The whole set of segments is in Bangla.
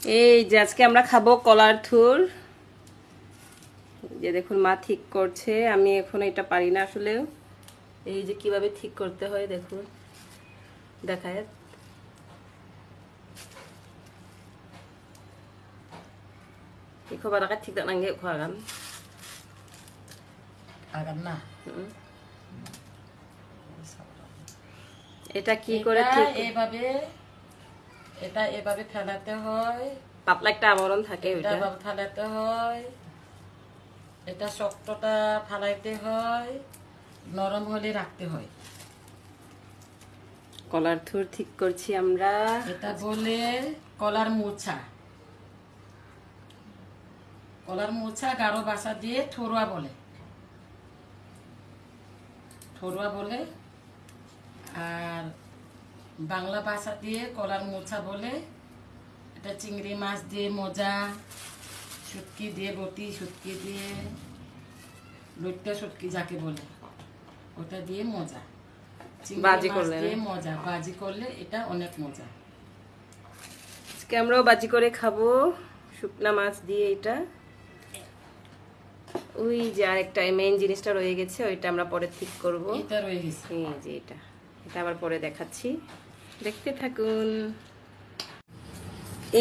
এই যে আজকে আমরা খাবো কলার থুর। যে দেখুন মা ঠিক করছে, আমি এখন এটা পারি না আসলে। এই যে কিভাবে ঠিক করতে হয় দেখুন, দেখায়। Ikaw ba nakatigda ng kuhagan? আগাম না। এটা কি করে ঠিক? এটা এভাবে ফেলাতে হয়। পাতলা একটা আবরণ থাকে ওইটা। এটা ফেলাতে হয়। এটা শক্তটা ফেলাইতে হয়, নরম হলে রাখতে হয়। কলার থুর ঠিক করছি আমরা। এটা বলে কলার মোছা। কলার মোছা গাঢ় ভাষা দিয়ে ঠোরুয়া বলে। ঠোরুয়া বলে। আর বাংলা ভাষা দিয়ে কলার মোছা বলে। এটা চিংড়ি মাছ দিয়ে মোজা, শুটকি দিয়ে বটি, শুটকি দিয়ে লইট্টা শুটকি যাকে বলে ওটা দিয়ে মজা। বাজি করলে দিয়ে মজা, বাজি করলে এটা অনেক মজা। আজকে আমরাও বাজি করে খাবো শুকনা মাছ দিয়ে। এটা ওই যে আরেকটা মেইন জিনিসটা রয়ে গেছে, ওইটা আমরা পরে ঠিক করব। এটা রয়ে গেছে। এই যে এটা আবার পরে দেখাচ্ছি, দেখতে থাকুন।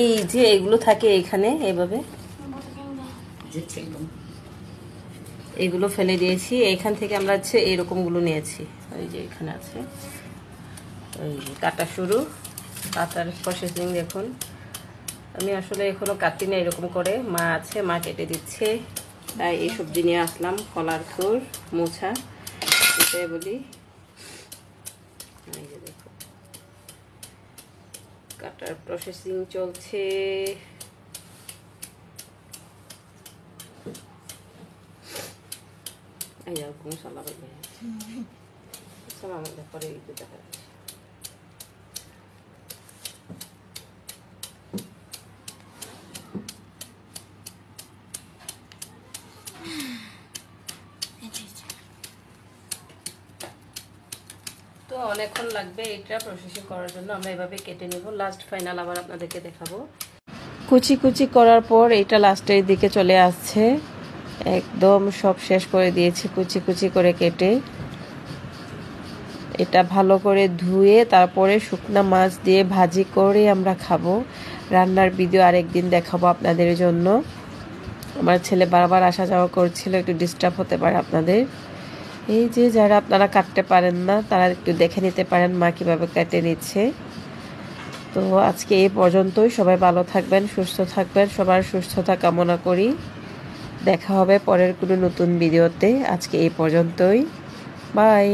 এই যে এগুলো থাকে এখানে এভাবে, এগুলো ফেলে দিয়েছি। এখান থেকে আমরা হচ্ছে এরকম গুলো নিয়েছি। ওই যে এখানে আছে, ওই যে কাটা শুরু, কাটার প্রসেসিং দেখুন। আমি আসলে এখনো কাটি না, এরকম করে মা আছে, মা কেটে দিচ্ছে। তাই এই সবজি নিয়ে আসলাম, কলার থুর মোছা এটাই বলি। এই যে দেখুন কাটার প্রসেসিং চলছে। এই এরকম সালা করবে, সালা আমাদের পরে একটু দেখা যাচ্ছে। তো অনেকক্ষণ লাগবে এটা প্রসেসিং করার জন্য, আমরা এভাবে কেটে নেব। লাস্ট ফাইনাল আবার আপনাদেরকে দেখাবো। কুচি কুচি করার পর এটা লাস্টের দিকে চলে আসছে, একদম সব শেষ করে দিয়েছি কুচি কুচি করে কেটে। এটা ভালো করে ধুয়ে তারপরে শুকনা মাছ দিয়ে ভাজি করে আমরা খাবো। রান্নার ভিডিও আরেকদিন দেখাবো আপনাদের জন্য। আমার ছেলে বারবার আসা যাওয়া করছিল, একটু ডিস্টার্ব হতে পারে আপনাদের। এই যে যারা আপনারা কাটতে পারেন না তারা একটু দেখে নিতে পারেন মা কীভাবে কেটে নিচ্ছে। তো আজকে এই পর্যন্তই। সবাই ভালো থাকবেন, সুস্থ থাকবেন, সবার সুস্থতা কামনা করি। দেখা হবে পরের কোনো নতুন ভিডিওতে। আজকে এই পর্যন্তই, বাই।